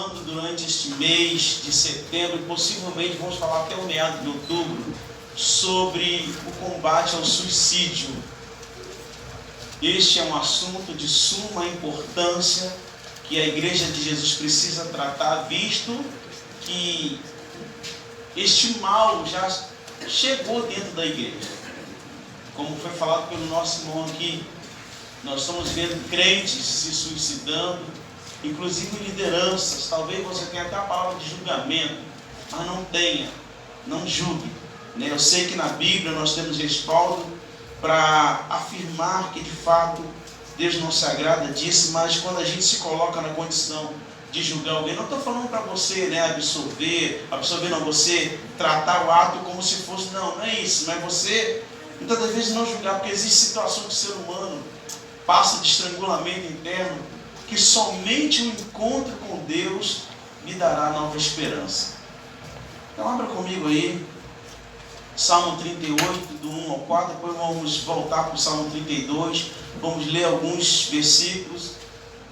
falando durante este mês de setembro, e possivelmente vamos falar até o meado de outubro, sobre o combate ao suicídio. Este é um assunto de suma importância que a Igreja de Jesus precisa tratar, visto que este mal já chegou dentro da igreja. Como foi falado pelo nosso irmão aqui, nós estamos vendo crentes se suicidando, inclusive lideranças. Talvez você tenha até a palavra de julgamento, mas não tenha, não julgue. Eu sei que na Bíblia nós temos respaldo para afirmar que de fato Deus não se agrada disso, mas quando a gente se coloca na condição de julgar alguém, não estou falando para você absorver não, você tratar o ato como se fosse, não é isso, mas você muitas das vezes não julgar, porque existe situação que o ser humano passa de estrangulamento interno, que somente o encontro com Deus me dará nova esperança. Então abra comigo aí Salmo 38, do 1 ao 4, depois vamos voltar para o Salmo 32, vamos ler alguns versículos.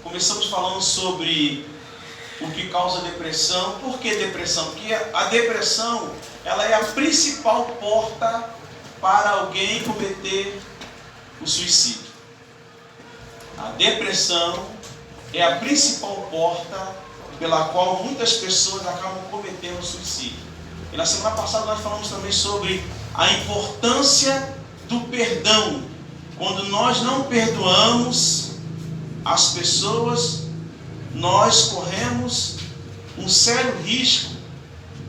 Começamos falando sobre o que causa depressão. Por que depressão? Porque a depressão, ela é a principal porta para alguém cometer o suicídio. A depressão é a principal porta pela qual muitas pessoas acabam cometendo o suicídio. E na semana passada nós falamos também sobre a importância do perdão. Quando nós não perdoamos as pessoas, nós corremos um sério risco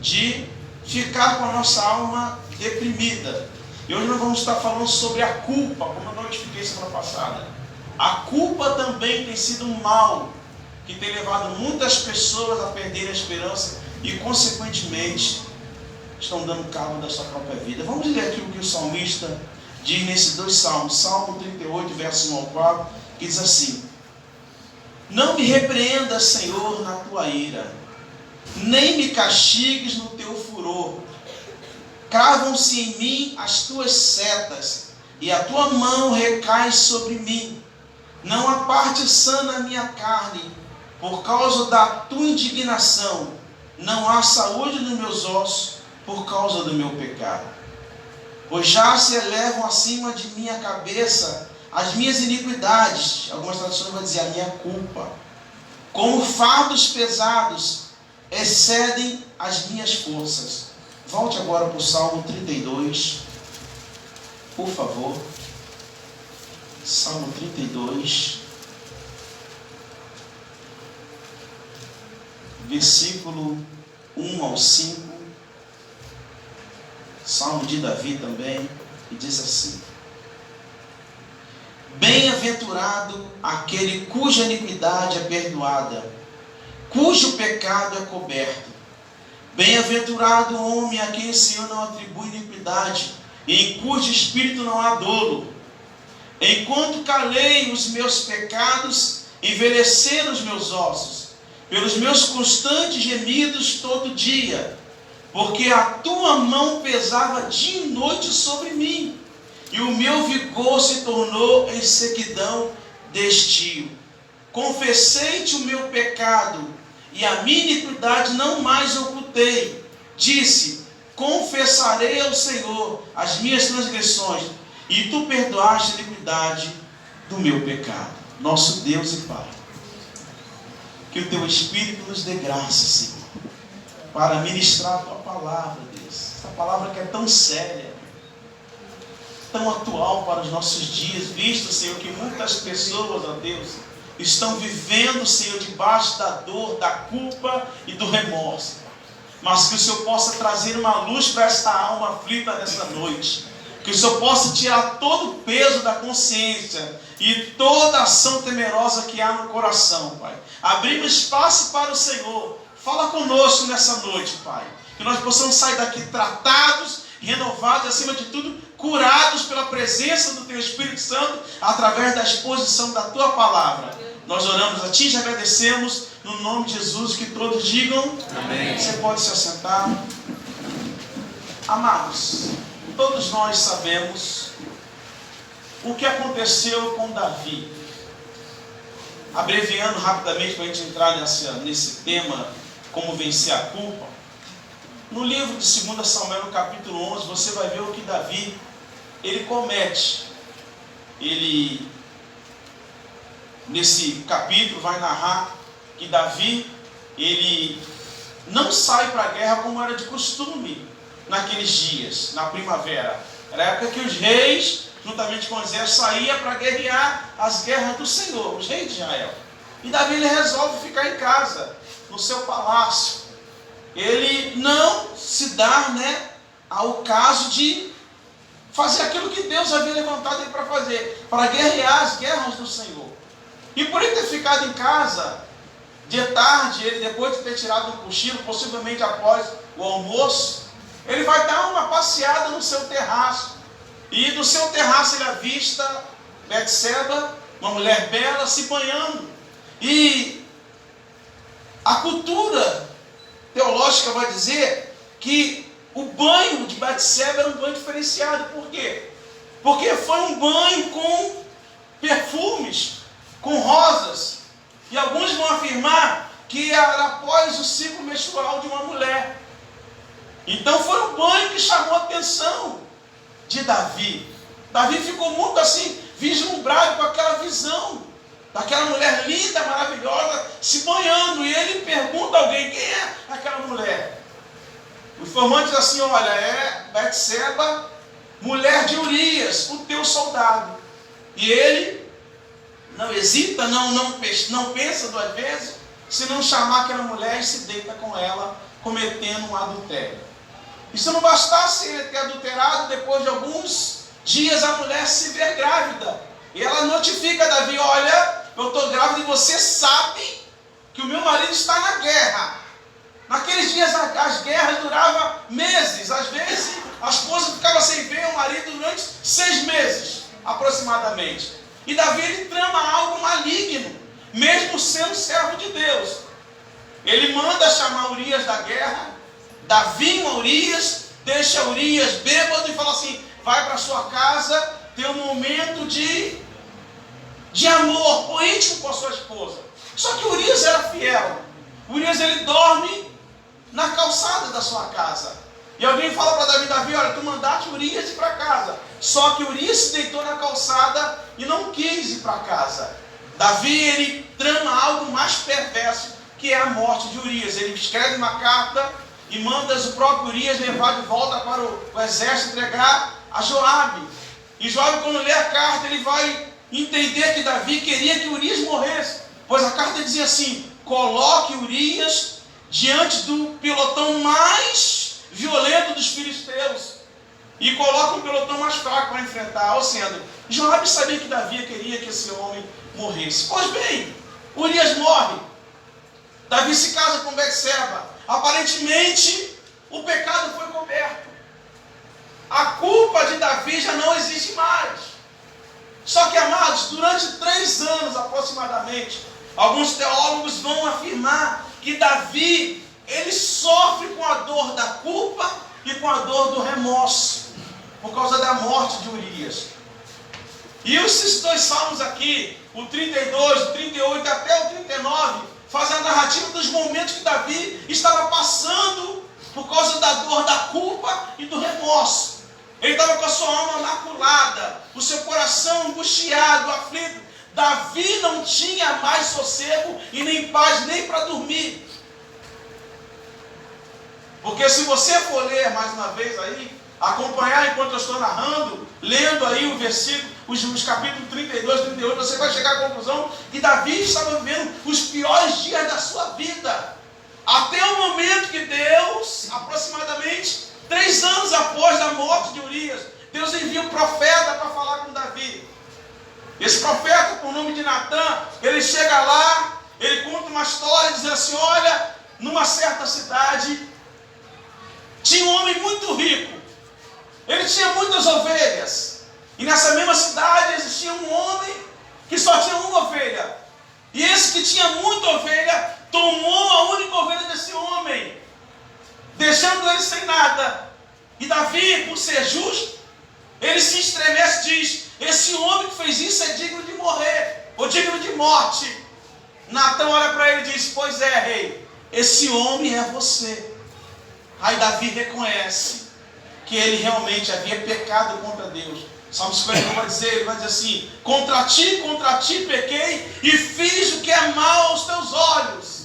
de ficar com a nossa alma deprimida. E hoje nós vamos estar falando sobre a culpa, como eu notifiquei semana passada. A culpa também tem sido um mal que tem levado muitas pessoas a perderem a esperança e, consequentemente, estão dando cabo da sua própria vida. Vamos ler aqui o que o salmista diz nesses dois salmos. Salmo 38, verso 1 ao 4, que diz assim: Não me repreendas, Senhor, na tua ira, nem me castigues no teu furor. Cravam-se em mim as tuas setas, e a tua mão recai sobre mim. Não há parte sã na minha carne, por causa da tua indignação. Não há saúde nos meus ossos, por causa do meu pecado. Pois já se elevam acima de minha cabeça as minhas iniquidades. Algumas traduções vão dizer a minha culpa. Como fardos pesados excedem as minhas forças. Volte agora para o Salmo 32, por favor. Salmo 32, versículo 1 ao 5. Salmo de Davi também, e diz assim: Bem-aventurado aquele cuja iniquidade é perdoada, cujo pecado é coberto. Bem-aventurado o homem a quem o Senhor não atribui iniquidade, e em cujo espírito não há dolo. Enquanto calei os meus pecados, envelheceram os meus ossos, pelos meus constantes gemidos todo dia, porque a tua mão pesava dia e noite sobre mim, e o meu vigor se tornou em sequidão de estio. Confessei-te o meu pecado, e a minha iniquidade não mais ocultei. Disse: confessarei ao Senhor as minhas transgressões, e tu perdoaste a iniquidade do meu pecado. Nosso Deus e Pai, que o teu Espírito nos dê graça, Senhor, para ministrar a tua palavra, Deus. Essa palavra que é tão séria, tão atual para os nossos dias, visto, Senhor, que muitas pessoas, ó Deus, estão vivendo, Senhor, debaixo da dor, da culpa e do remorso. Mas que o Senhor possa trazer uma luz para esta alma aflita nessa noite. Que o Senhor possa tirar todo o peso da consciência e toda a ação temerosa que há no coração, Pai. Abrimos espaço para o Senhor. Fala conosco nessa noite, Pai. Que nós possamos sair daqui tratados, renovados, acima de tudo, curados pela presença do Teu Espírito Santo, através da exposição da Tua Palavra. Nós oramos a Ti e te agradecemos, no nome de Jesus, que todos digam amém. Você pode se assentar. Amados, todos nós sabemos o que aconteceu com Davi. abreviando rapidamente para a gente entrar nesse tema, como vencer a culpa. No livro de 2 Samuel, no capítulo 11, você vai ver o que Davi, ele comete. Ele, nesse capítulo, vai narrar que Davi, ele não sai para a guerra como era de costume naqueles dias, na primavera. Era a época que os reis, juntamente com o exército, saíam para guerrear as guerras do Senhor, os reis de Israel. E Davi, ele resolve ficar em casa, no seu palácio. Ele não se dá, ao caso de fazer aquilo que Deus havia levantado ele para fazer, para guerrear as guerras do Senhor. E por ele ter ficado em casa, de tarde, ele, depois de ter tirado um cochilo, possivelmente após o almoço, ele vai dar uma passeada no seu terraço. E do seu terraço ele avista Betseba, uma mulher bela, se banhando. E a cultura teológica vai dizer que o banho de Betseba era um banho diferenciado. Por quê? Porque foi um banho com perfumes, com rosas. E alguns vão afirmar que era após o ciclo menstrual de uma mulher. Então foi um banho que chamou a atenção de Davi. Davi ficou muito assim, vislumbrado com aquela visão daquela mulher linda, maravilhosa, se banhando. E ele pergunta a alguém: quem é aquela mulher? O informante diz assim: olha, é Betseba, mulher de Urias, o teu soldado. E ele não hesita, não pensa duas vezes, se não chamar aquela mulher e se deita com ela, cometendo um adultério. E se não bastasse ele ter adulterado, depois de alguns dias a mulher se vê grávida. E ela notifica Davi: olha, eu estou grávida e você sabe que o meu marido está na guerra. Naqueles dias as guerras duravam meses. Às vezes a esposa ficava sem ver o marido durante 6 meses, aproximadamente. E Davi, ele trama algo maligno, mesmo sendo servo de Deus. Ele manda chamar Urias da guerra. Davi, Urias, deixa Urias bêbado e fala assim: vai para sua casa, ter um momento de amor íntimo com a sua esposa. Só que Urias era fiel. Urias, ele dorme na calçada da sua casa. E alguém fala para Davi: Davi, olha, tu mandaste Urias ir para casa. Só que Urias se deitou na calçada e não quis ir para casa. Davi, ele trama algo mais perverso, que é a morte de Urias. Ele escreve uma carta e manda o próprio Urias levar de volta para o exército, entregar a Joabe. E Joabe, quando lê a carta, ele vai entender que Davi queria que Urias morresse. Pois a carta dizia assim: coloque Urias diante do pelotão mais violento dos filisteus e coloque um pelotão mais fraco para enfrentar. Ou seja, Joabe sabia que Davi queria que esse homem morresse. Pois bem, Urias morre. Davi se casa com Betseba. Aparentemente, o pecado foi coberto. A culpa de Davi já não existe mais. Só que, amados, durante 3 anos aproximadamente, alguns teólogos vão afirmar que Davi, ele sofre com a dor da culpa e com a dor do remorso, por causa da morte de Urias. E esses 2 salmos aqui, o 32, o 38 até o 39, fazem a narrativa dos momentos que Davi estava passando por causa da dor da culpa e do remorso. Ele estava com a sua alma maculada, o seu coração angustiado, aflito. Davi não tinha mais sossego e nem paz nem para dormir. Porque se você for ler mais uma vez aí, acompanhar enquanto eu estou narrando, lendo aí o versículo, os capítulos 32, 38, você vai chegar à conclusão que Davi estava vivendo os piores dias da sua vida. Até o momento que Deus, aproximadamente 3 anos após a morte de Urias, Deus envia um profeta para falar com Davi. Esse profeta, por nome de Natã, ele chega lá, ele conta uma história dizendo assim: olha, numa certa cidade tinha um homem muito rico. Ele tinha muitas ovelhas. E nessa mesma cidade existia um homem que só tinha uma ovelha. E esse que tinha muita ovelha tomou a única ovelha desse homem, deixando ele sem nada. E Davi, por ser justo, ele se estremece e diz: esse homem que fez isso é digno de morrer, ou digno de morte. Natã olha para ele e diz: pois é, rei, esse homem é você. Aí Davi reconhece que ele realmente havia pecado contra Deus. Salmo 51 vai dizer, ele vai dizer assim: contra ti pequei e fiz o que é mal aos teus olhos.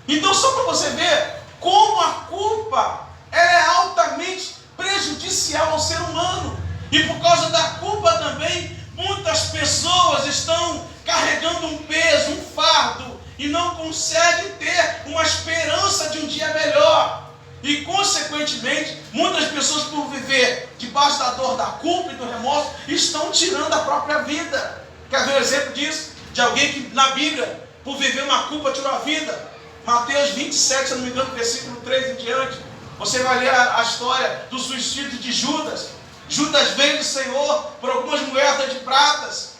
Então, só para você ver como a culpa ela é altamente prejudicial ao ser humano. E por causa da culpa também, muitas pessoas estão carregando um peso, um fardo, e não conseguem ter uma esperança de um dia melhor. E, consequentemente, muitas pessoas, por viver debaixo da dor, da culpa e do remorso, estão tirando a própria vida. Quer ver um exemplo disso? De alguém que, na Bíblia, por viver uma culpa, tirou a vida. Mateus 27, se não me engano, versículo 3 em diante. Você vai ler a história do suicídio de Judas. Judas veio do Senhor por algumas moedas de pratas.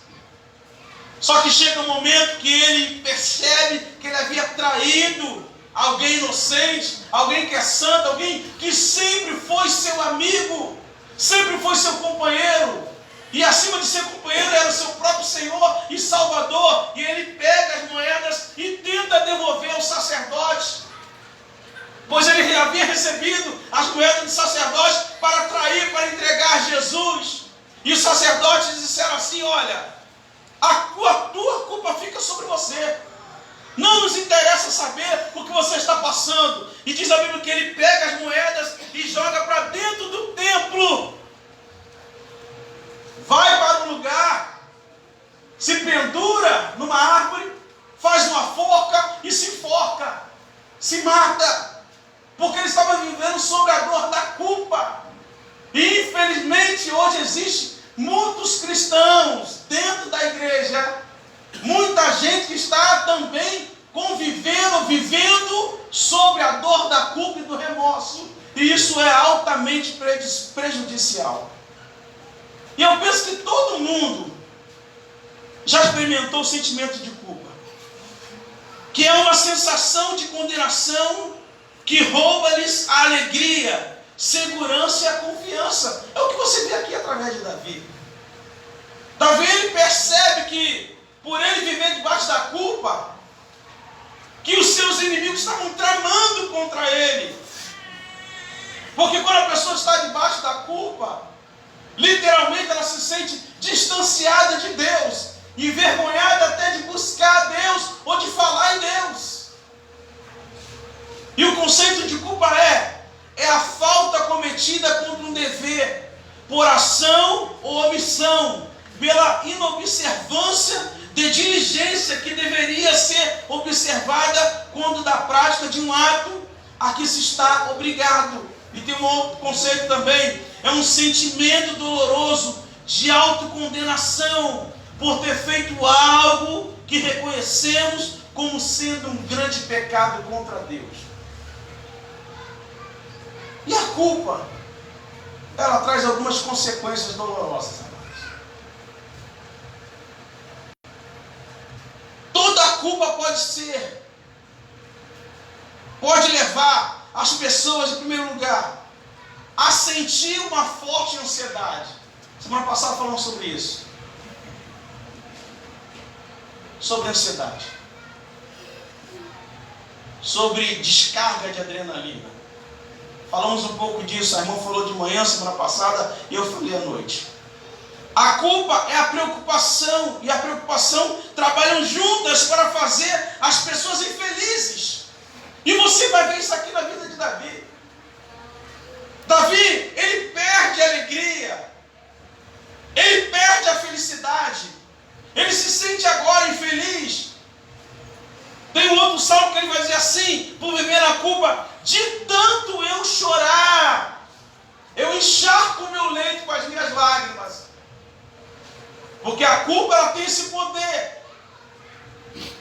Só que chega um momento que ele percebe que ele havia traído alguém inocente, alguém que é santo, alguém que sempre foi seu amigo, sempre foi seu companheiro, e acima de ser companheiro era o seu próprio Senhor e Salvador, e ele pega as moedas e tenta devolver aos sacerdotes, pois ele havia recebido as moedas dos sacerdotes para trair, para entregar a Jesus, e os sacerdotes disseram assim: olha, a tua culpa fica sobre você. Não nos interessa saber o que você está passando. E diz a Bíblia que ele pega as moedas e joga para dentro do templo. Vai para um lugar, se pendura numa árvore, faz uma forca e se enforca, se mata, porque ele estava vivendo sobre a dor da culpa. E infelizmente hoje existe muitos cristãos dentro da igreja, muita gente que está também convivendo, vivendo sobre a dor da culpa e do remorso. E isso é altamente prejudicial. E eu penso que todo mundo já experimentou o sentimento de culpa, que é uma sensação de condenação que rouba-lhes a alegria, segurança e a confiança. É o que você vê aqui através de Davi. Davi, ele percebe que por ele viver debaixo da culpa, que os seus inimigos estavam tramando contra ele. Porque quando a pessoa está debaixo da culpa, literalmente ela se sente distanciada de Deus, envergonhada até de buscar a Deus ou de falar em Deus. E o conceito de culpa é a falta cometida contra um dever, por ação ou omissão, pela inobservância de diligência que deveria ser observada quando da prática de um ato a que se está obrigado. E tem um outro conceito também, é um sentimento doloroso de autocondenação por ter feito algo que reconhecemos como sendo um grande pecado contra Deus. E a culpa, ela traz algumas consequências dolorosas, amados. Toda a culpa pode levar as pessoas, em primeiro lugar, a sentir uma forte ansiedade. Semana passada falamos sobre isso. Sobre ansiedade. Sobre descarga de adrenalina. Falamos um pouco disso, a irmã falou de manhã, semana passada, e eu falei à noite. A culpa é a preocupação, e a preocupação trabalham juntas para fazer as pessoas infelizes. E você vai ver isso aqui na vida de Davi. Davi, ele perde a alegria, ele perde a felicidade, ele se sente agora infeliz. Tem um outro salmo que ele vai dizer assim: por viver na culpa, de tanto eu chorar, eu encharco o meu leito com as minhas lágrimas. Porque a culpa, ela tem esse poder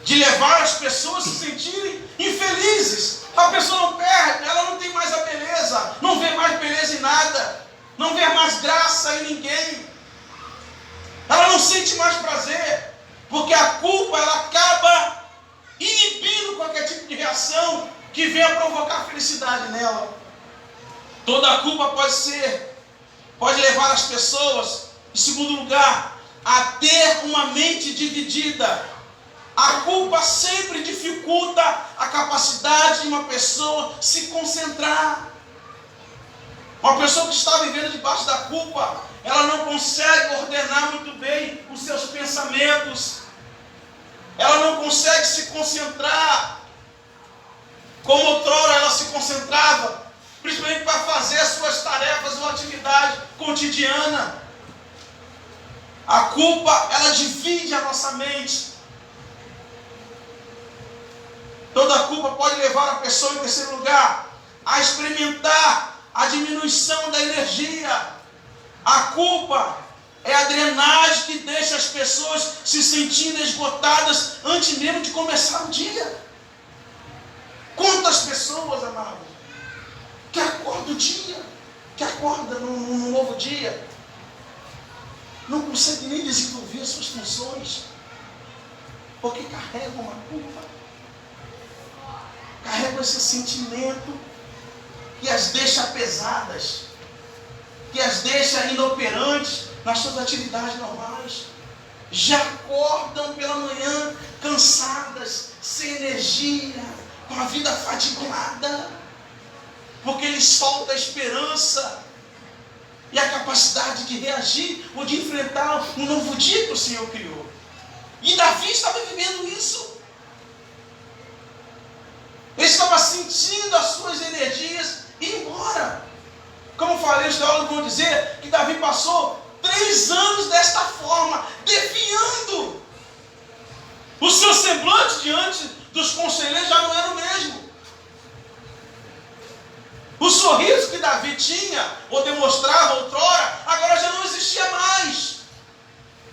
de levar as pessoas a se sentirem infelizes. A pessoa não perde, ela não tem mais a beleza, não vê mais beleza em nada, não vê mais graça em ninguém, ela não sente mais prazer, porque a culpa, ela acaba inibindo qualquer tipo de reação que venha provocar felicidade nela. Toda a culpa pode levar as pessoas, em segundo lugar, a ter uma mente dividida. A culpa sempre dificulta a capacidade de uma pessoa se concentrar. Uma pessoa que está vivendo debaixo da culpa, ela não consegue ordenar muito bem os seus pensamentos. Ela não consegue se concentrar como outrora ela se concentrava, principalmente para fazer as suas tarefas ou atividade cotidiana. A culpa, ela divide a nossa mente. Toda a culpa pode levar a pessoa, em terceiro lugar, a experimentar a diminuição da energia. A culpa é a drenagem que deixa as pessoas se sentindo esgotadas antes mesmo de começar o dia. Quantas pessoas, amados, que acorda o dia, que acorda num novo dia, não consegue nem desenvolver as suas funções, porque carregam uma culpa, carregam esse sentimento que as deixa pesadas, que as deixa inoperantes nas suas atividades normais. Já acordam pela manhã cansadas, sem energia, com a vida fadigada, porque lhes falta a esperança e a capacidade de reagir ou de enfrentar um novo dia que o Senhor criou. E Davi estava vivendo isso. Ele estava sentindo as suas energias ir embora. Como falei, os teólogos vão dizer que Davi passou 3 anos desta forma, defiando. O seu semblante diante dos conselheiros já não era o mesmo. O sorriso que Davi tinha, ou demonstrava outrora, agora já não existia mais.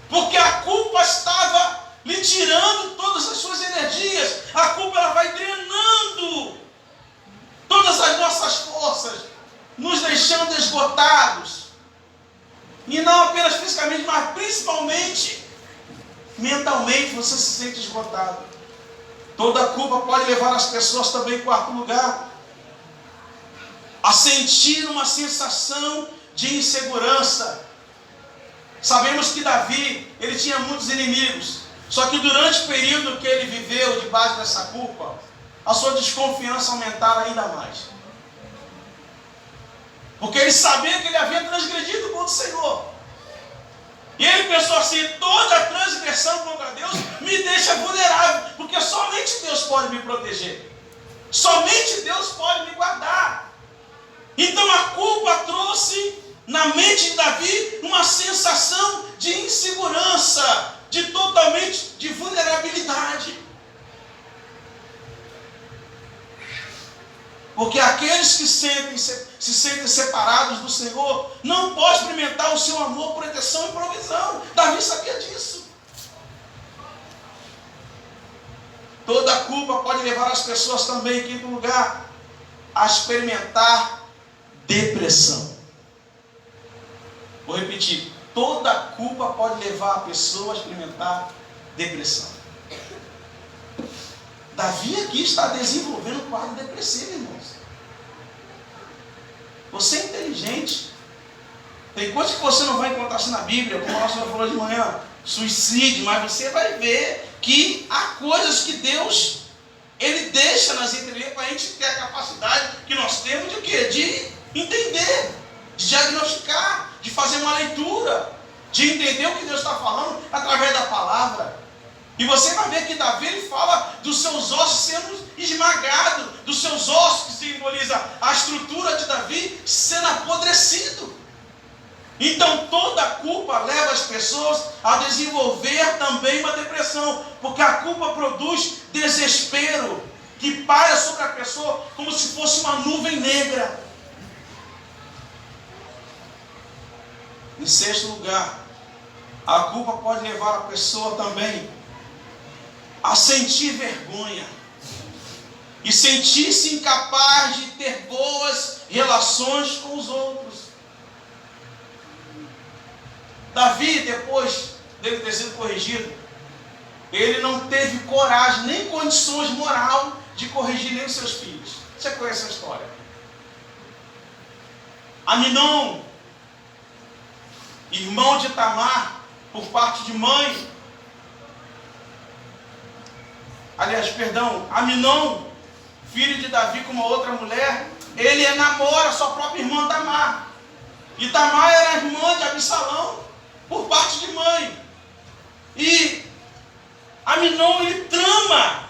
Porque a culpa estava lhe tirando todas as suas energias. A culpa, ela vai drenando todas as nossas forças, nos deixando esgotados. E não apenas fisicamente, mas principalmente mentalmente você se sente esgotado. Toda a culpa pode levar as pessoas também, em quarto lugar, a sentir uma sensação de insegurança. Sabemos que Davi, ele tinha muitos inimigos. Só que durante o período que ele viveu debaixo dessa culpa, a sua desconfiança aumentara ainda mais. Porque ele sabia que ele havia transgredido contra o Senhor. E ele pensou assim: toda transgressão contra Deus me deixa vulnerável, porque somente Deus pode me proteger. Somente Deus pode me guardar. Então a culpa trouxe na mente de Davi uma sensação de insegurança, de vulnerabilidade. Porque aqueles que se sentem separados do Senhor não podem experimentar o seu amor, proteção e provisão. Davi sabia disso. Toda a culpa pode levar as pessoas também, em quinto lugar, a experimentar depressão. Vou repetir. Toda a culpa pode levar a pessoa a experimentar depressão. Davi aqui está desenvolvendo um quadro depressivo, irmãos. Você é inteligente. Tem coisas que você não vai encontrar assim na Bíblia, como a nossa falou de manhã, suicídio, mas você vai ver que há coisas que Deus, Ele deixa nas entrelinhas para a gente ter a capacidade que nós temos de quê? De entender, de diagnosticar, de fazer uma leitura, de entender o que Deus está falando através da palavra. E você vai ver que Davi, ele fala dos seus ossos sendo esmagados, dos seus ossos, que simboliza a estrutura de Davi, sendo apodrecido. Então toda a culpa leva as pessoas a desenvolver também uma depressão, porque a culpa produz desespero, que paira sobre a pessoa como se fosse uma nuvem negra. Em sexto lugar, a culpa pode levar a pessoa também a sentir vergonha e sentir-se incapaz de ter boas relações com os outros. Davi, depois dele ter sido corrigido, ele não teve coragem, nem condições moral de corrigir nem os seus filhos. Você conhece a história? Aminon, irmão de Tamar, por parte de mãe, Aminon, filho de Davi com uma outra mulher, ele namora sua própria irmã Tamar. E Tamar era irmã de Absalão por parte de mãe. E Aminon, ele trama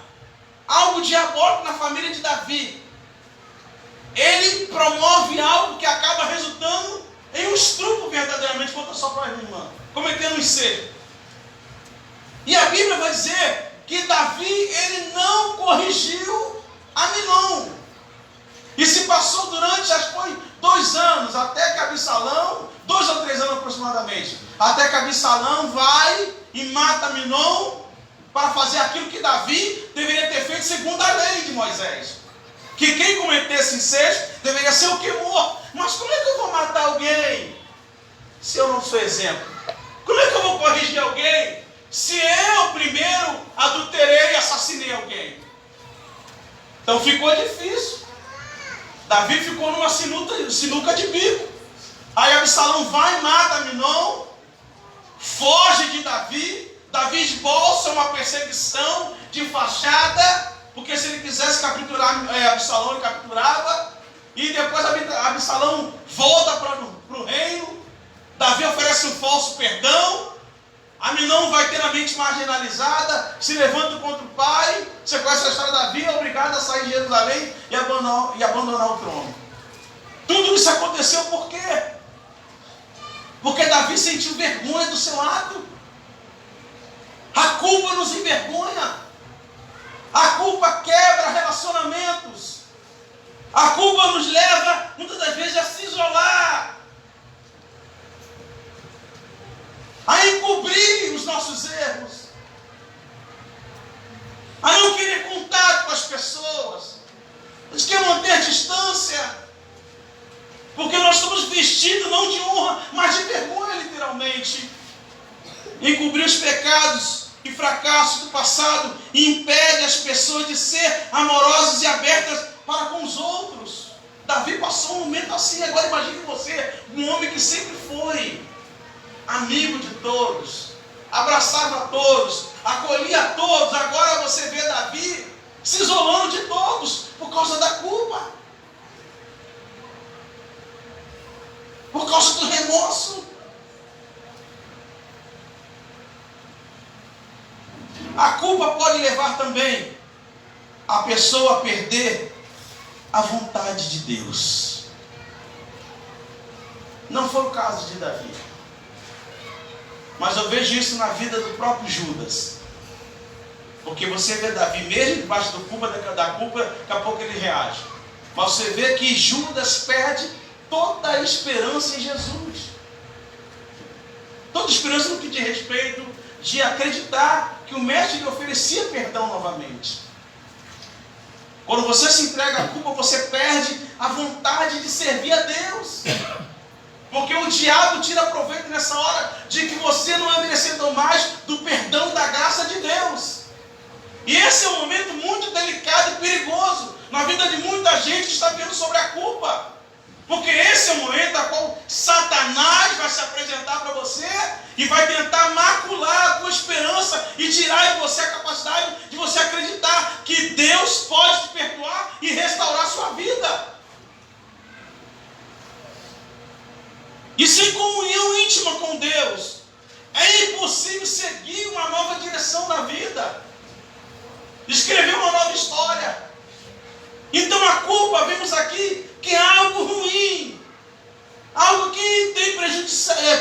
algo diabólico na família de Davi. Ele promove algo que acaba resultando em um estupro verdadeiramente contra a sua própria irmã, cometendo um incêndio. E a Bíblia vai dizer que Davi, ele não corrigiu Aminon. E se passou durante, acho que foi 2 anos, até que Absalão, 2 ou 3 anos aproximadamente, até que Absalão vai e mata Aminon para fazer aquilo que Davi deveria ter feito segundo a lei de Moisés. Que quem cometesse incesto deveria ser o que morto. Mas como é que eu vou matar alguém se eu não sou exemplo? Como é que eu vou corrigir alguém se eu primeiro adulterei e assassinei alguém? Então ficou difícil. Davi ficou numa sinuca de bico. Aí Absalão vai e mata Aminon, foge de Davi. Davi esboça uma perseguição de fachada, porque se ele quisesse capturar Absalão, ele capturava. E depois Absalão volta para o reino. Davi oferece um falso perdão. Aminon vai ter a mente marginalizada, se levanta contra o pai. Você conhece a história de Davi, é obrigado a sair de Jerusalém e abandonar o trono. Tudo isso aconteceu por quê? Porque Davi sentiu vergonha do seu ato. A culpa nos envergonha. A culpa quebra relacionamentos. A culpa nos leva, muitas das vezes, a se isolar, a encobrir os nossos erros, a não querer contato com as pessoas. A gente quer manter a distância, porque nós estamos vestidos não de honra, mas de vergonha, literalmente. Encobrir os pecados e fracassos do passado impede as pessoas de ser amorosas e abertas para com os outros. Davi passou um momento assim. Agora imagine você, um homem que sempre foi amigo de todos, abraçava a todos, acolhia a todos. Agora você vê Davi se isolando de todos por causa da culpa, por causa do remorso. A culpa pode levar também a pessoa a perder a vontade de Deus. Não foi o caso de Davi, mas eu vejo isso na vida do próprio Judas. Porque você vê Davi, mesmo debaixo da culpa, daqui a pouco ele reage. Mas você vê que Judas perde toda a esperança em Jesus. Toda a esperança no que diz respeito de acreditar que o mestre lhe oferecia perdão novamente. Quando você se entrega à culpa, você perde a vontade de servir a Deus. Porque o diabo tira proveito nessa hora de que você não é merecedor mais do perdão da graça de Deus. E esse é um momento muito delicado e perigoso na vida de muita gente que está vendo sobre a culpa. Porque esse é o momento a qual Satanás vai se apresentar para você e vai tentar macular a tua esperança e tirar de você a capacidade de você acreditar que Deus pode te perdoar e restaurar a sua vida. E sem comunhão íntima com Deus, é impossível seguir uma nova direção na vida, escrever uma nova história. Então a culpa, vemos aqui, que é algo ruim, algo que tem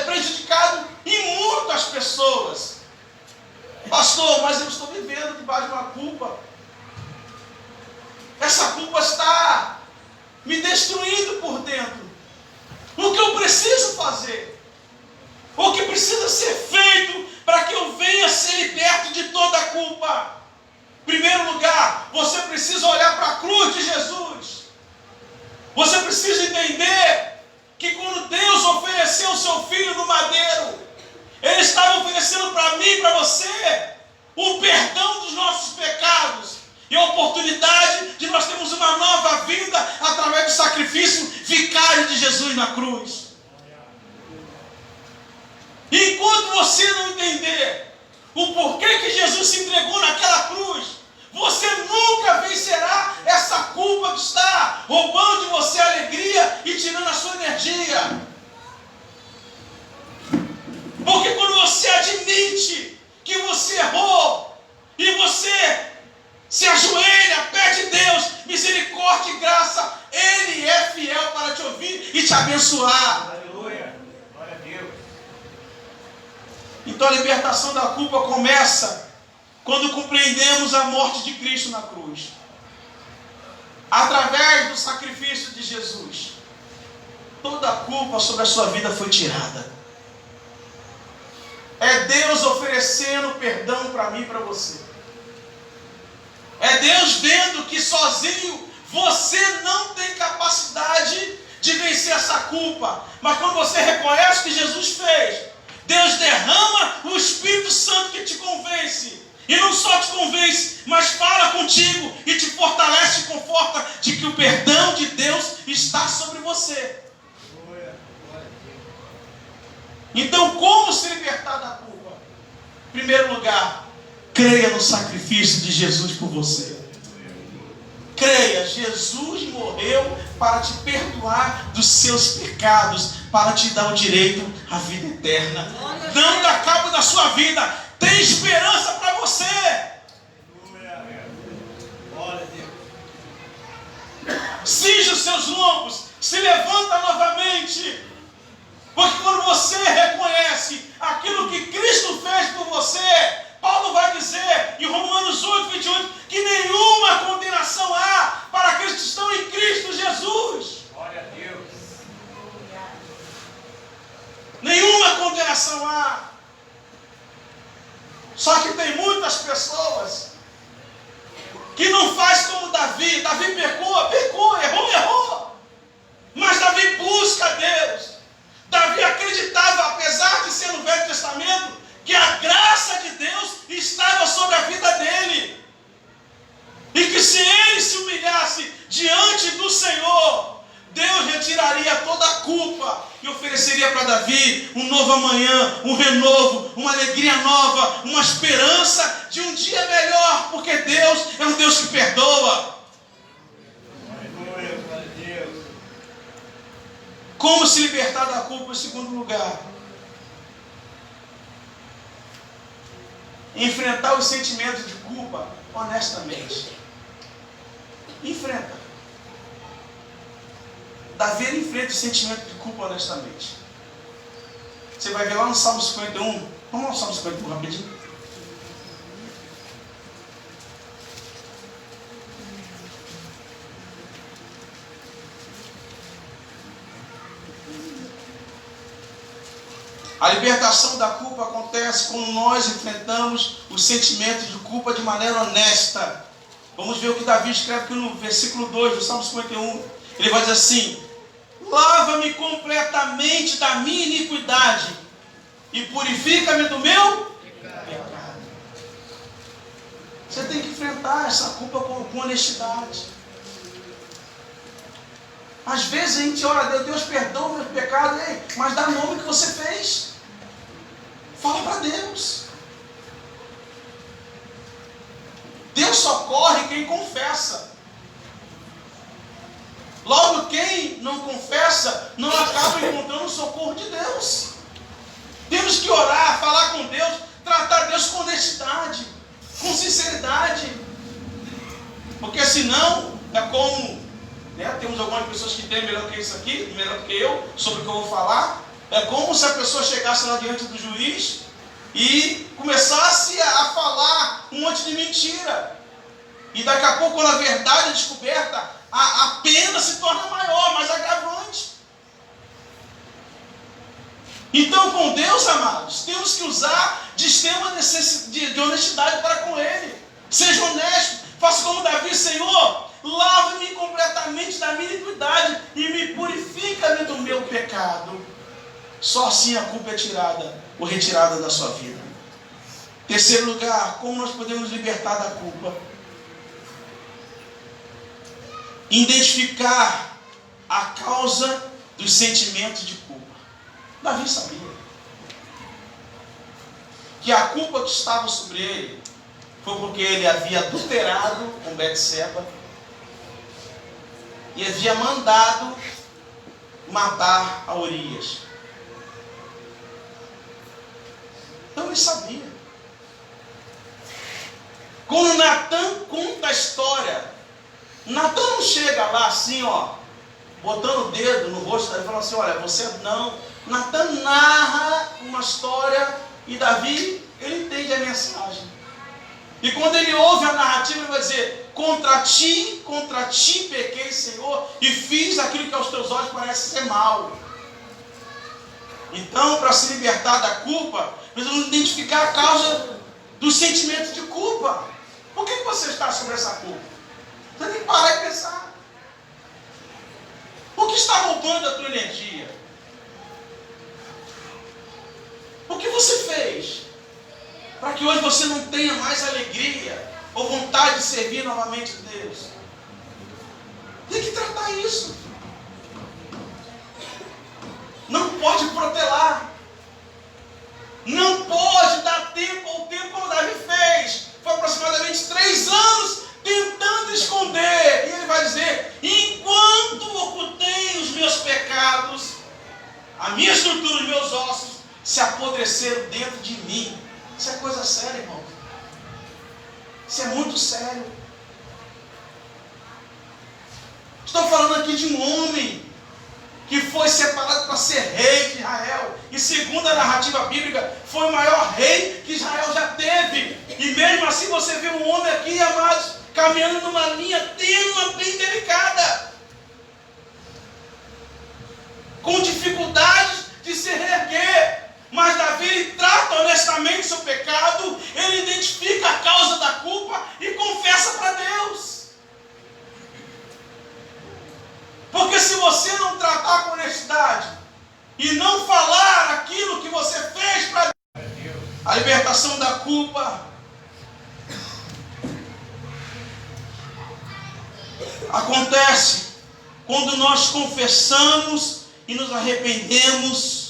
prejudicado e muito as pessoas. Pastor, mas eu estou vivendo debaixo de uma culpa. Essa culpa está me destruindo por dentro. O que eu preciso fazer? O que precisa ser feito para que eu venha ser liberto de toda a culpa? Em primeiro lugar, você precisa olhar para a cruz de Jesus. Você precisa entender que quando Deus ofereceu o seu Filho no madeiro, Ele estava oferecendo para mim e para você o perdão dos nossos pecados e a oportunidade de nós termos uma nova vida através do sacrifício vicário de Jesus na cruz. E enquanto você não entender o porquê que Jesus se entregou naquela cruz, você nunca vencerá essa culpa que está roubando de você a alegria e tirando a sua energia. Porque quando você admite que você errou e você se ajoelha, pede Deus misericórdia e graça, Ele é fiel para te ouvir e te abençoar. Aleluia. Glória a Deus. Então a libertação da culpa começa quando compreendemos a morte de Cristo na cruz. Através do sacrifício de Jesus, toda a culpa sobre a sua vida foi tirada. É Deus oferecendo perdão para mim e para você. É Deus vendo que sozinho você não tem capacidade de vencer essa culpa. Mas quando você reconhece o que Jesus fez, Deus derrama o Espírito Santo que te convence. E não só te convence, mas fala contigo e te fortalece, te conforta de que o perdão de Deus está sobre você. Então, como se libertar da culpa? Em primeiro lugar, creia no sacrifício de Jesus por você. Creia, Jesus morreu para te perdoar dos seus pecados, para te dar o direito à vida eterna. Não dá cabo da sua vida, tem esperança para você. Cinge os seus lombos, se levanta novamente. Porque quando você reconhece aquilo que Cristo fez por você, Paulo vai dizer em Romanos 8, 28, que nenhuma condenação há para aqueles que estão em Cristo Jesus. Glória a Deus. Nenhuma condenação há. Só que tem muitas pessoas que não faz como Davi. Davi pecou, errou. Mas Davi busca Deus. Davi acreditava, apesar de ser no Velho Testamento, que a graça de Deus estava sobre a vida dele. E que se ele se humilhasse diante do Senhor, Deus retiraria toda a culpa e ofereceria para Davi um novo amanhã, um renovo, uma alegria nova, uma esperança de um dia melhor, porque Deus é um Deus que perdoa. Como se libertar da culpa em segundo lugar? Enfrentar os sentimentos de culpa honestamente. Enfrenta. Davi ele enfrenta o sentimento de culpa honestamente. Você vai ver lá no Salmo 51. Vamos lá no Salmo 51 rapidinho. A libertação da culpa acontece quando nós enfrentamos os sentimentos de culpa de maneira honesta. Vamos ver o que Davi escreve aqui no versículo 2 do Salmo 51. Ele vai dizer assim: lava-me completamente da minha iniquidade e purifica-me do meu pecado. Você tem que enfrentar essa culpa com honestidade. Às vezes a gente ora, Deus perdoa o meu pecado, mas dá nome que você fez. Fala para Deus. Deus socorre quem confessa. Logo, quem não confessa não acaba encontrando o socorro de Deus. Temos que orar, falar com Deus, tratar Deus com honestidade, com sinceridade. Porque senão é como, temos algumas pessoas que têm melhor que isso aqui, melhor do que eu, sobre o que eu vou falar. É como se a pessoa chegasse lá diante do juiz e começasse a falar um monte de mentira. E daqui a pouco, quando a verdade é descoberta, a pena se torna maior, mais agravante. Então, com Deus, amados, temos que usar de extrema de honestidade para com Ele. Seja honesto, faça como Davi: Senhor, lava-me completamente da minha iniquidade e me purifica-me do meu pecado. Só assim a culpa é tirada ou retirada da sua vida. Terceiro lugar, como nós podemos libertar da culpa? Identificar a causa dos sentimentos de culpa. Davi sabia que a culpa que estava sobre ele foi porque ele havia adulterado com Betseba e havia mandado matar a Urias. Então ele sabia. Quando Natan conta a história, Natan não chega lá assim, ó, botando o dedo no rosto dele e falando assim, olha, você não. Natan narra uma história e Davi, ele entende a mensagem. E quando ele ouve a narrativa, ele vai dizer, contra ti pequei, Senhor, e fiz aquilo que aos teus olhos parece ser mal. Então, para se libertar da culpa, precisamos identificar a causa do sentimento de culpa. Por que você está sobre essa culpa? Você tem que parar e pensar. O que está roubando a tua energia? O que você fez para que hoje você não tenha mais alegria ou vontade de servir novamente a Deus? Tem que tratar isso. Não pode protelar. Não pode dar tempo ao tempo como Davi fez. Foi aproximadamente 3 anos tentando esconder. E ele vai dizer, enquanto ocultei os meus pecados, a minha estrutura, os meus ossos se apodreceram dentro de mim. Isso é coisa séria, irmão. Isso é muito sério. Estou falando aqui de um homem que foi separado para ser rei de Israel. E segundo a narrativa bíblica, foi o maior rei que Israel já teve. E mesmo assim você vê um homem aqui, amados, caminhando numa linha tênue, bem delicada, com dificuldades de se reerguer. Mas Davi, ele trata honestamente o seu pecado, ele identifica a causa da culpa e confessa para Deus. Porque se você não tratar com honestidade e não falar aquilo que você fez para Deus, a libertação da culpa acontece quando nós confessamos e nos arrependemos,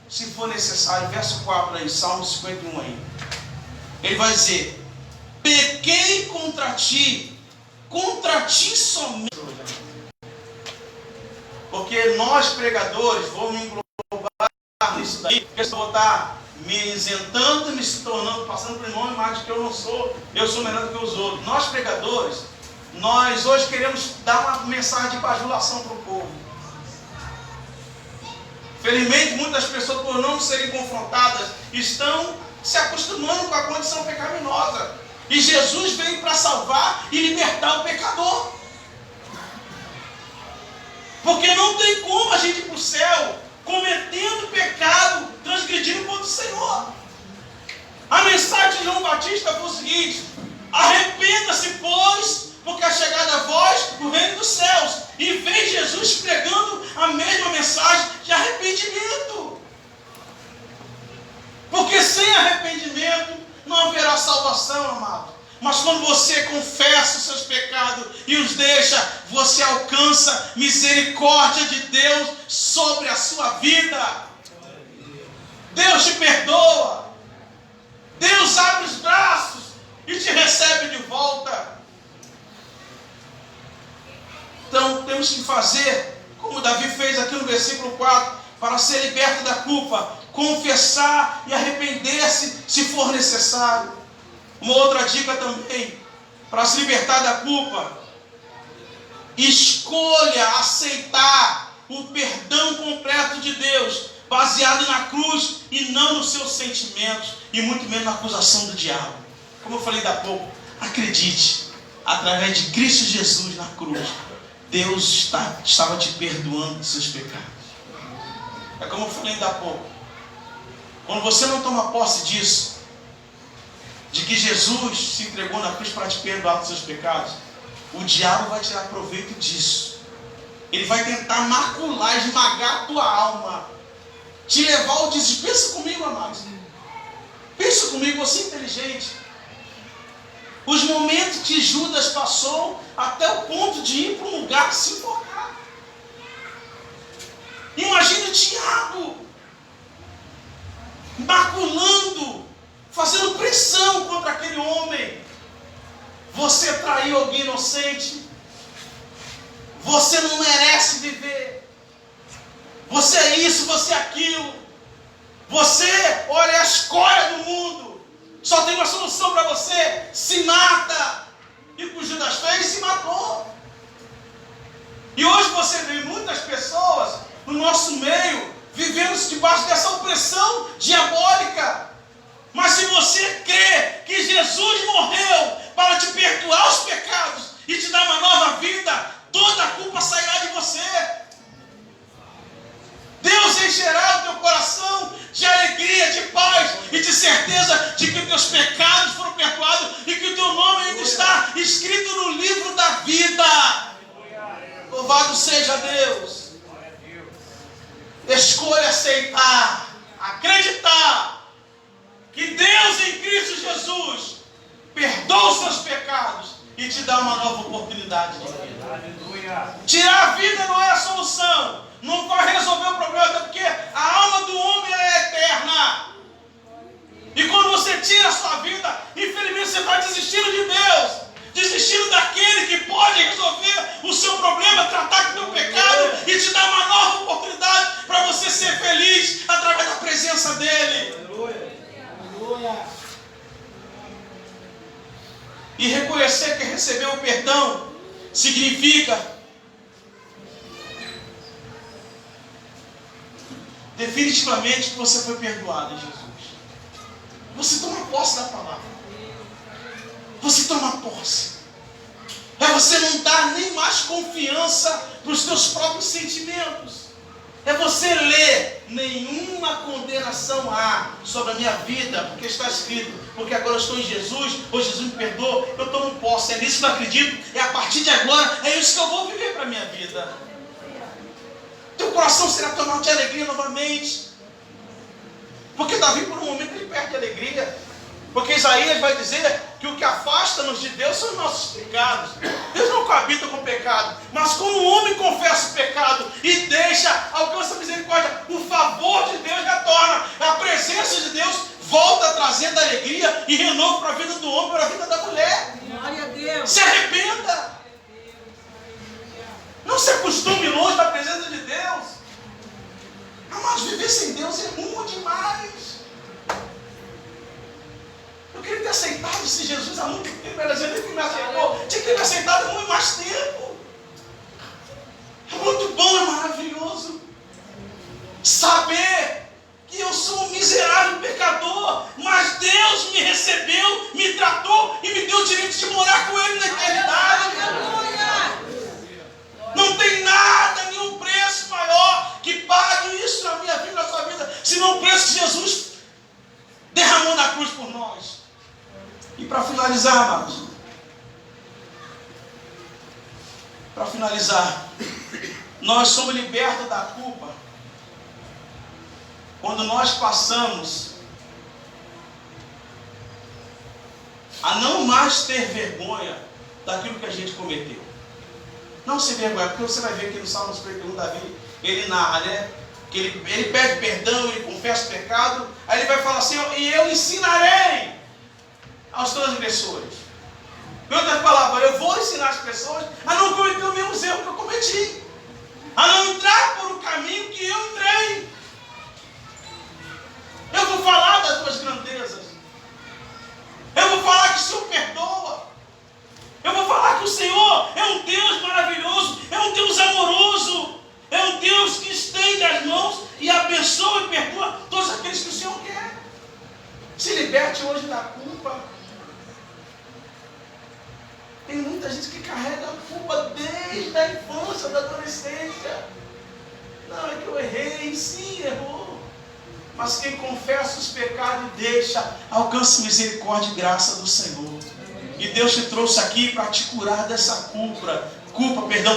se for necessário. Verso 4 aí, Salmo 51 aí. Ele vai dizer, pequei contra ti somente. Porque nós pregadores, vou me englobar nisso daí, porque se eu vou estar me isentando e me se tornando, passando por nome mais do que eu não sou, eu sou melhor do que os outros. Nós pregadores, nós hoje queremos dar uma mensagem de bajulação para o povo. Felizmente, muitas pessoas, por não serem confrontadas, estão se acostumando com a condição pecaminosa. E Jesus veio para salvar e libertar o pecador. Porque não tem como a gente ir para o céu cometendo pecado, transgredindo contra o Senhor. A mensagem de João Batista foi o seguinte: arrependa-se, pois, porque é chegada a vós o reino dos céus. E vem Jesus pregando a mesma mensagem de arrependimento. Porque sem arrependimento não haverá salvação, amado. Mas quando você confessa os seus pecados e os deixa, você alcança misericórdia de Deus sobre a sua vida. Deus te perdoa. Deus abre os braços e te recebe de volta. Então temos que fazer como Davi fez aqui no versículo 4, para ser liberto da culpa, confessar e arrepender-se se for necessário. Uma outra dica também, para se libertar da culpa, escolha aceitar o perdão completo de Deus, baseado na cruz e não nos seus sentimentos, e muito menos na acusação do diabo. Como eu falei há pouco, acredite, através de Cristo Jesus na cruz, Deus estava te perdoando dos seus pecados. É como eu falei ainda há pouco, quando você não toma posse disso, de que Jesus se entregou na cruz para te perdoar dos seus pecados, o diabo vai tirar proveito disso. Ele vai tentar macular, esmagar a tua alma, te levar ao desespero. Pensa comigo, amados. Pensa comigo, você é inteligente. Os momentos que Judas passou até o ponto de ir para um lugar se enforcar. Imagina o diabo maculando, fazendo pressão contra aquele homem, Você traiu alguém inocente. Você não merece viver. Você é isso, você é aquilo. Você, olha, é a escória do mundo. Só tem uma solução para você: se mata. E o que o Judas fez? Se matou. E hoje você vê muitas pessoas no nosso meio vivendo debaixo dessa opressão diabólica. Mas se você crê que Jesus morreu para te perdoar os pecados e te dar uma nova vida, toda a culpa sairá de você. Deus encherá o teu coração de alegria, de paz e de certeza de que os teus pecados foram perdoados e que o teu nome ainda está escrito no livro da vida. Louvado seja Deus. Escolha aceitar, acreditar que Deus em Cristo Jesus perdoa os seus pecados e te dá uma nova oportunidade de vida. Tirar a vida não é a solução. Não vai resolver o problema, até porque a alma do homem é eterna. E quando você tira a sua vida, infelizmente você está desistindo de Deus, desistindo daquele que pode resolver o seu problema, tratar com o teu pecado e te dar uma nova oportunidade para você ser feliz através da presença dEle. Aleluia. E reconhecer que recebeu o perdão significa definitivamente que você foi perdoado em Jesus. Você toma posse da palavra. Você toma posse. É você não dar nem mais confiança para os teus próprios sentimentos. É você ler: nenhuma condenação há sobre a minha vida, porque está escrito, porque agora eu estou em Jesus, hoje Jesus me perdoou, eu tomo posse. É nisso que eu acredito, é a partir de agora, é isso que eu vou viver para a minha vida. Teu coração será tomado de alegria novamente. Porque Davi, por um momento, ele perde a alegria. Porque Isaías vai dizer que o que afasta-nos de Deus são os nossos pecados. Deus não coabita com o pecado. Mas quando o homem confessa o pecado e deixa, alcança a misericórdia, o favor de Deus retorna. A presença de Deus volta trazendo alegria e renovo para a vida do homem, para a vida da mulher. Glória a Deus. Se arrependa. Não se acostume longe da presença de Deus. Mas viver sem Deus é ruim demais. Eu queria ter aceitado esse Jesus há muito tempo. Era Jesus que me aceitou. Tinha que ter me aceitado há muito mais tempo. É muito bom, é maravilhoso saber que eu sou um miserável pecador, mas Deus me recebeu, me tratou e me deu o direito de morar com Ele na eternidade. Não tem nada, nenhum preço maior que pague isso na minha vida, na sua vida, senão o preço que Jesus derramou na cruz por nós. E para finalizar, amados, nós somos libertos da culpa quando nós passamos a não mais ter vergonha daquilo que a gente cometeu. Não se vergonha, porque você vai ver que no Salmo 51, Davi, ele narra, né? Que ele pede perdão, ele confessa o pecado, aí ele vai falar assim: e eu ensinarei aos transgressores. Em outras palavras, eu vou ensinar as pessoas a não cometer o mesmo erro que eu cometi, a não entrar por um caminho que eu entrei. Eu vou falar das tuas grandezas, eu vou falar que o Senhor perdoa. Eu vou falar que o Senhor é um Deus maravilhoso, é um Deus amoroso, é um Deus que estende as mãos e abençoa e perdoa todos aqueles que o Senhor quer. Se liberte hoje da culpa. Tem muita gente que carrega a culpa desde a infância, da adolescência. Não, é que eu errei, sim, errou. Mas quem confessa os pecados e deixa, alcança misericórdia e graça do Senhor. E Deus te trouxe aqui para te curar dessa culpa,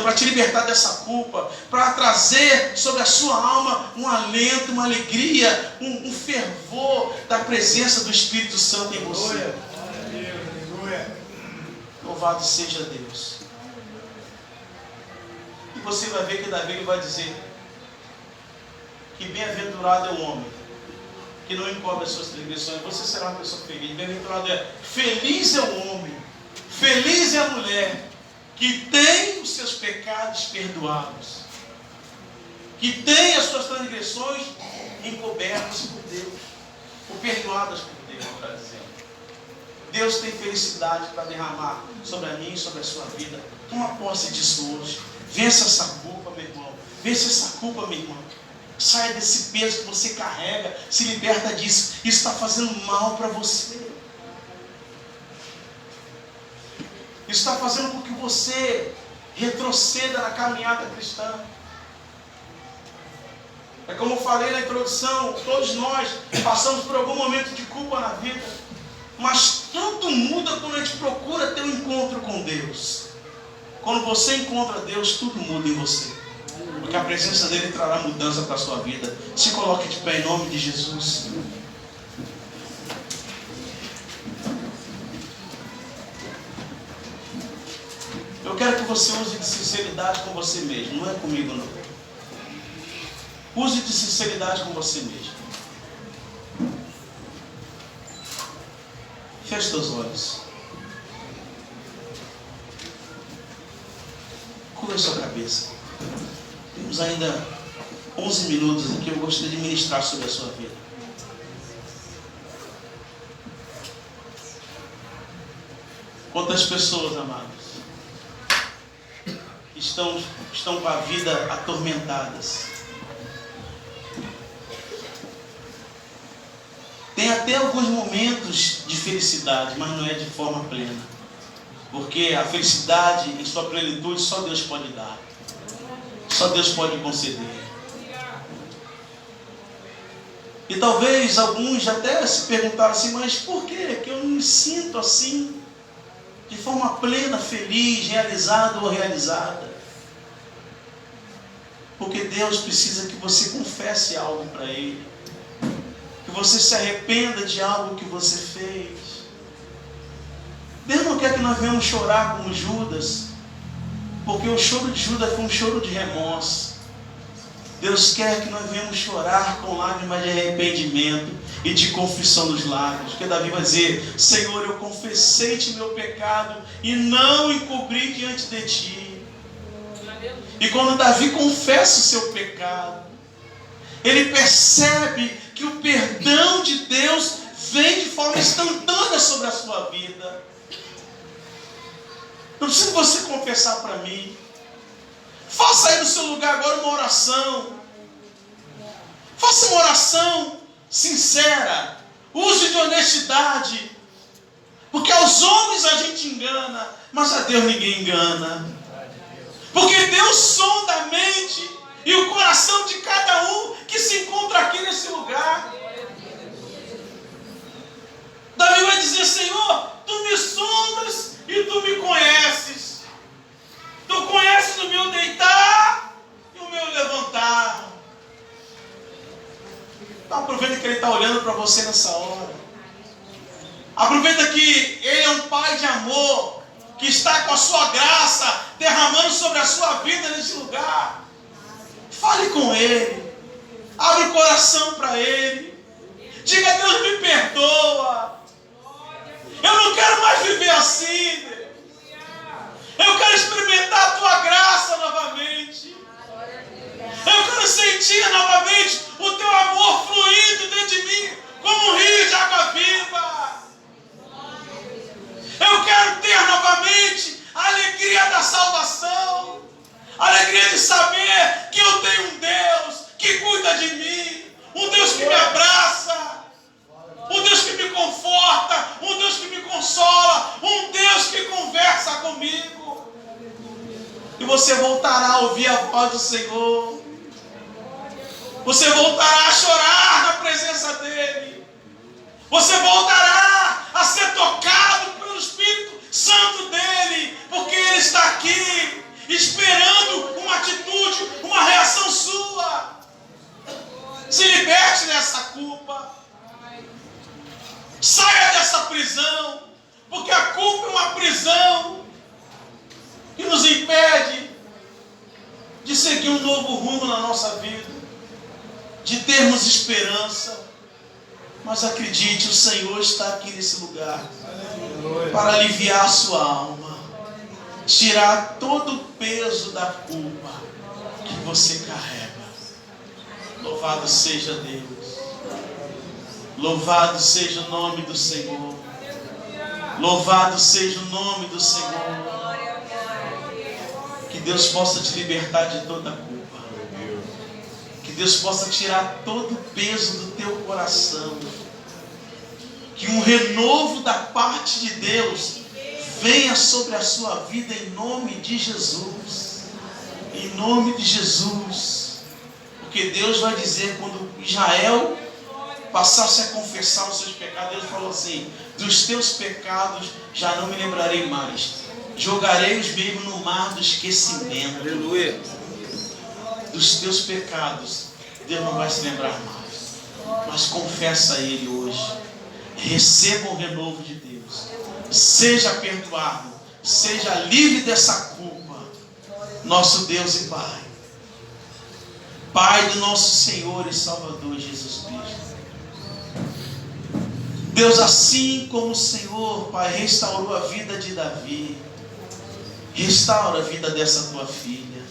para te libertar dessa culpa, para trazer sobre a sua alma um alento, uma alegria, um fervor da presença do Espírito Santo em você. Louvado seja Deus. E você vai ver que Davi vai dizer que bem-aventurado é o homem que não encobre as suas transgressões. Você será uma pessoa feliz. Bem-aventurado é, feliz é o homem, Feliz é a mulher que tem os seus pecados perdoados, que tem as suas transgressões encobertas por Deus, ou perdoadas por Deus, está dizendo. Deus tem felicidade para derramar sobre a mim e sobre a sua vida. Toma posse disso hoje. Vença essa culpa, meu irmão. Vença essa culpa, minha irmã. Saia desse peso que você carrega. Se liberta disso. Isso está fazendo mal para você. Isso está fazendo com que você retroceda na caminhada cristã. É como eu falei na introdução, todos nós passamos por algum momento de culpa na vida. Mas tudo muda quando a gente procura ter um encontro com Deus. Quando você encontra Deus, tudo muda em você. Porque a presença dele trará mudança para a sua vida. Se coloque de pé em nome de Jesus. Eu quero que você use de sinceridade com você mesmo. Não é comigo, não. Use de sinceridade com você mesmo. Feche seus olhos. Cubra sua cabeça. Temos ainda 11 minutos aqui. Eu gostaria de ministrar sobre a sua vida. Quantas pessoas, amados, estão com a vida atormentadas. Tem até alguns momentos de felicidade, mas não é de forma plena. Porque a felicidade em sua plenitude só Deus pode dar. Só Deus pode conceder. E talvez alguns até se perguntaram assim, mas por que eu não me sinto assim, de forma plena, feliz, realizado ou realizada? Porque Deus precisa que você confesse algo para Ele. Que você se arrependa de algo que você fez. Deus não quer que nós venhamos chorar como Judas, porque o choro de Judas foi um choro de remorso. Deus quer que nós venhamos chorar com lágrimas de arrependimento e de confissão dos lábios. Porque Davi vai dizer, Senhor, eu confessei-te meu pecado e não encobri diante de ti. E quando Davi confessa o seu pecado, ele percebe que o perdão de Deus vem de forma instantânea sobre a sua vida. Não precisa você confessar para mim. Faça aí no seu lugar agora uma oração. Faça uma oração sincera. Use de honestidade. Porque aos homens a gente engana, mas a Deus ninguém engana. Porque Deus sonda a mente e o coração de cada um que se encontra aqui nesse lugar. Davi vai dizer, Senhor, Tu me sondas e Tu me conheces. Tu conheces o meu deitar e o meu levantar. Então aproveita que Ele está olhando para você nessa hora. Aproveita que Ele é um Pai de amor, que está com a sua graça derramando sobre a sua vida nesse lugar. Fale com Ele. Abre o coração para Ele. Diga, Deus, me perdoa. Eu não quero mais viver assim. Eu quero experimentar a Tua graça novamente. Eu quero sentir novamente o Teu amor fluindo dentro de mim como um rio de água viva. Eu quero ter novamente a alegria da salvação. A alegria de saber que eu tenho um Deus que cuida de mim. Um Deus que me abraça. Um Deus que me conforta. Um Deus que me consola. Um Deus que conversa comigo. E você voltará a ouvir a voz do Senhor. Você voltará a chorar na presença dEle. Você voltará a ser tocado pelo Espírito Santo dEle. Porque Ele está aqui esperando uma atitude, uma reação sua. Se liberte dessa culpa. Saia dessa prisão. Porque a culpa é uma prisão que nos impede de seguir um novo rumo na nossa vida, de termos esperança. Mas acredite, o Senhor está aqui nesse lugar. para aliviar a sua alma, tirar todo o peso da culpa que você carrega. Louvado seja Deus, louvado seja o nome do Senhor, louvado seja o nome do Senhor. Que Deus possa te libertar de toda a culpa, que Deus possa tirar todo o peso do teu coração, que um renovo da parte de Deus venha sobre a sua vida em nome de Jesus, em nome de Jesus. Porque Deus vai dizer, quando Israel passasse a confessar os seus pecados, Deus falou assim: dos teus pecados já não me lembrarei mais, jogarei-os mesmo no mar do esquecimento. Aleluia. Dos teus pecados Deus não vai se lembrar mais, mas confessa a Ele hoje, receba o renovo de Deus, seja perdoado, seja livre dessa culpa. Nosso Deus e Pai, Pai do nosso Senhor e Salvador Jesus Cristo, Deus, assim como o Senhor, Pai, restaurou a vida de Davi, restaura a vida dessa tua filha,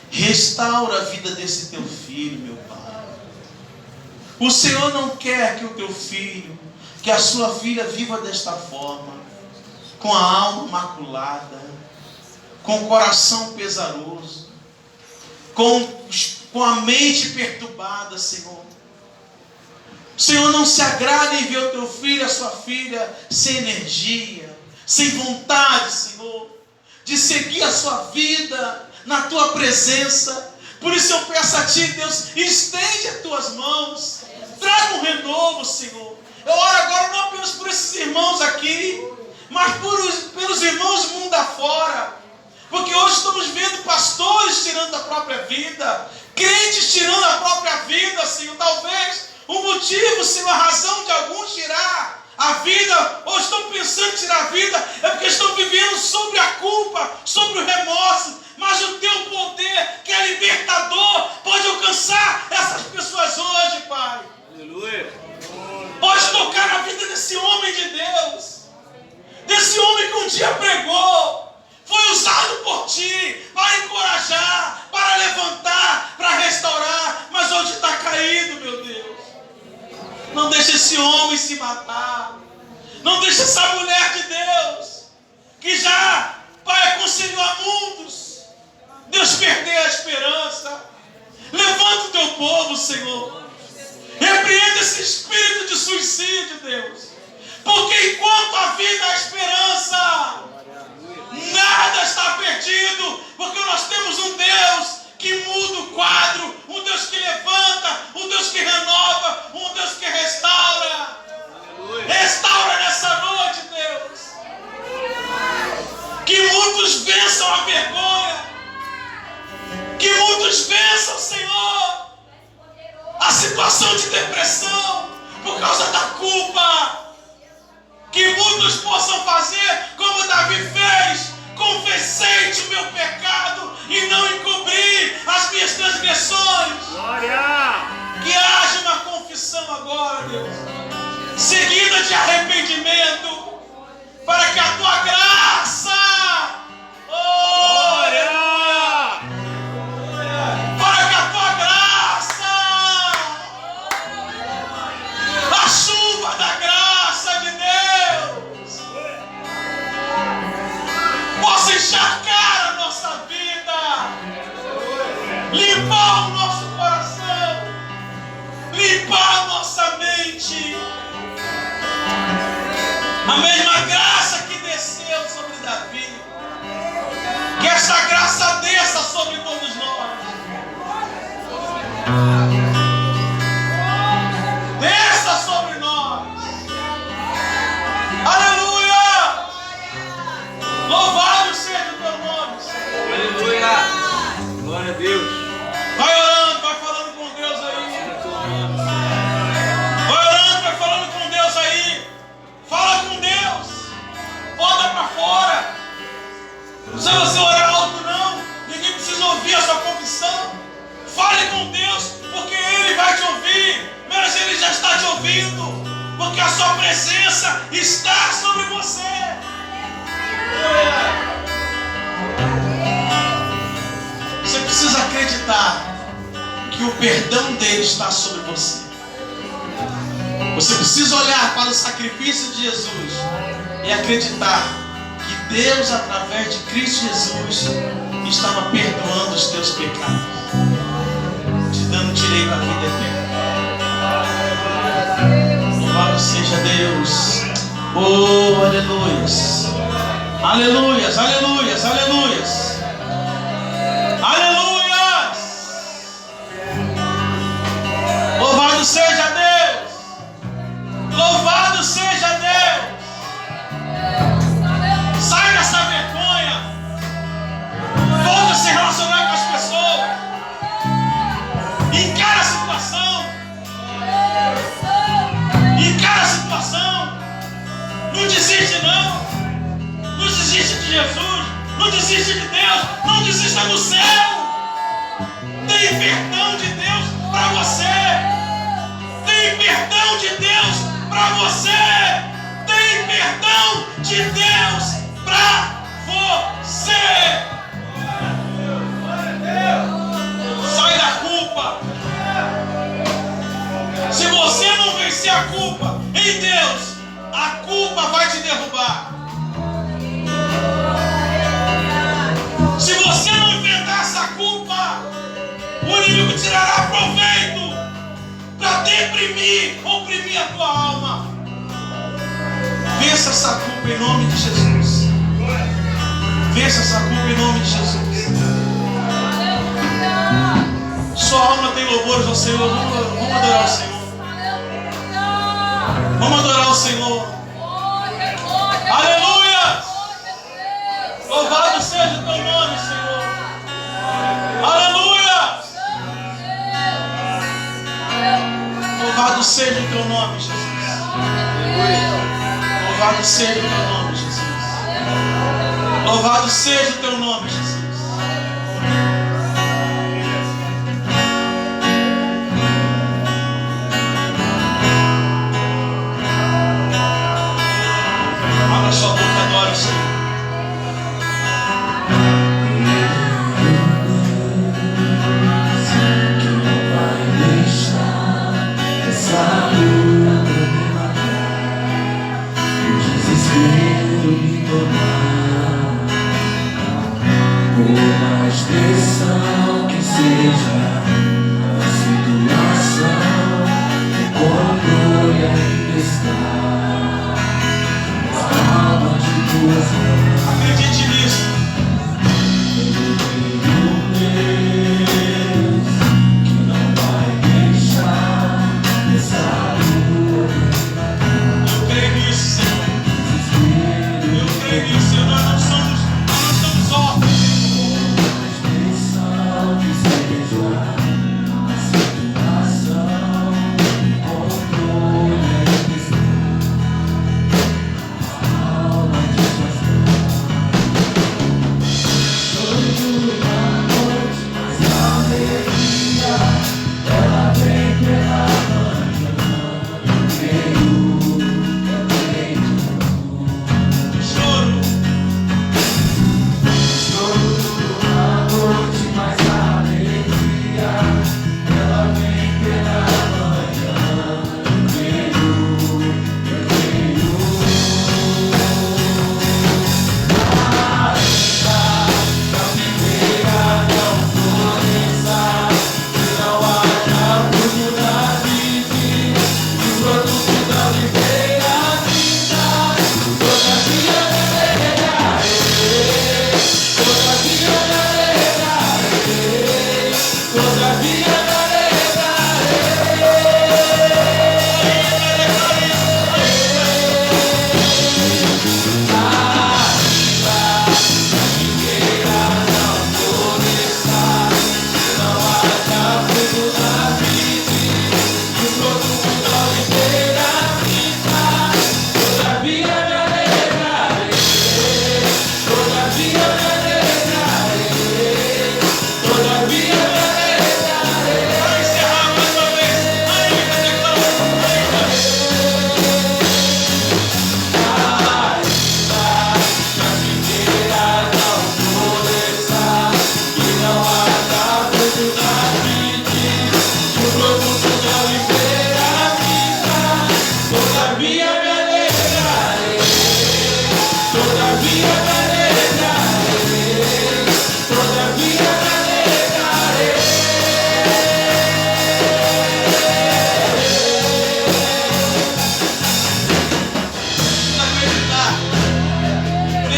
restaura a vida desse teu filho, meu Pai. O Senhor não quer que o teu filho, que a sua filha viva desta forma, com a alma maculada, com o coração pesaroso, com a mente perturbada, Senhor. O Senhor não se agrada em ver o teu filho, a sua filha, sem energia, sem vontade, Senhor, de seguir a sua vida na tua presença. Por isso eu peço a ti, Deus, estende as tuas mãos, traga um renovo, Senhor. Eu oro agora não apenas por esses irmãos aqui, mas pelos irmãos do mundo afora, porque hoje estamos vendo pastores tirando a própria vida, crentes tirando a própria vida, Senhor. Talvez o motivo, Senhor, a razão de alguns tirar a vida, ou estão pensando em tirar a vida, é porque estão vivendo sobre a culpa, sobre o remorso. Mas o teu poder, que é libertador, pode alcançar essas pessoas hoje, Pai. Aleluia. Pode tocar na vida desse homem de Deus, desse homem que um dia pregou, foi usado por ti para encorajar, para levantar, para restaurar, mas hoje está caído, meu Deus. Não deixe esse homem se matar, não deixe essa mulher de Deus, que já, Pai, aconselhou a mundos, Deus, perder a esperança. Levanta o teu povo, Senhor. Repreenda esse espírito de suicídio, Deus. Porque enquanto a vida há esperança, nada está perdido. Porque nós temos um Deus que muda o quadro, um Deus que levanta, um Deus que renova, um Deus que restaura. Restaura nessa noite, Deus. Que muitos vençam a vergonha, que muitos vençam, Senhor, a situação de depressão por causa da culpa. Que muitos possam fazer como Davi fez: confessei-te o meu pecado e não encobri as minhas transgressões. Glória! Que haja uma confissão agora, Deus, seguida de arrependimento, para que a tua graça, Glória! para que a tua graça, a chuva da graça de Deus, possa encharcar a nossa vida, limpar o nosso coração, limpar a nossa mente. A mesma graça que desceu sobre Davi, que essa graça desça sobre todos nós. Desça sobre nós. Aleluia! Louvado seja o teu nome, Senhor. Aleluia! Glória a Deus! Vai orando, vai falando com Deus aí. Vai orando, vai falando com Deus aí. Fala com Deus. Bota pra fora. Não precisa você orar alto, não. Ninguém precisa ouvir a sua confissão. Fale com Deus, porque Ele vai te ouvir. Mas Ele já está te ouvindo. porque a sua presença está sobre você. Você precisa acreditar que o perdão dele está sobre você. Você precisa olhar para o sacrifício de Jesus e acreditar que Deus, através de Cristo Jesus, estava perdoando os teus pecados, te dando direito à vida eterna. Louvado seja Deus. Oh, aleluias. Aleluias, aleluias, aleluias. Aleluias. Louvado seja Deus. Louvado seja Deus. Sai dessa vergonha. Volta a se relacionar com as pessoas. Encara a situação. Encara a situação. Não desiste não. Não desiste de Jesus. Não desiste de Deus. Não desista do céu. Tem perdão de Deus para você. Tem perdão de Deus para você. Tem perdão de Deus para você. Sai da culpa. Se você não vencer a culpa em Deus, a culpa vai te derrubar. Se você não enfrentar essa culpa, o inimigo tirará proveito para deprimir, oprimir a tua alma. Vença essa culpa em nome de Jesus. Vença essa culpa em nome de Jesus. Sua alma tem louvores ao Senhor. Vamos adorar o Senhor. Vamos adorar o Senhor. Aleluia! Louvado seja o teu nome, Senhor. Aleluia! Louvado seja o teu nome, Jesus. Louvado seja o teu nome, Jesus. Louvado seja o teu nome, Jesus. Abra sua boca e adore o Senhor. Acredite nisso. Eu creio nisso, Senhor. Eu creio nisso, Senhor. Nós não somos órfãos.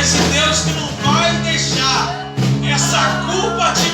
esse Deus que não vai deixar essa culpa te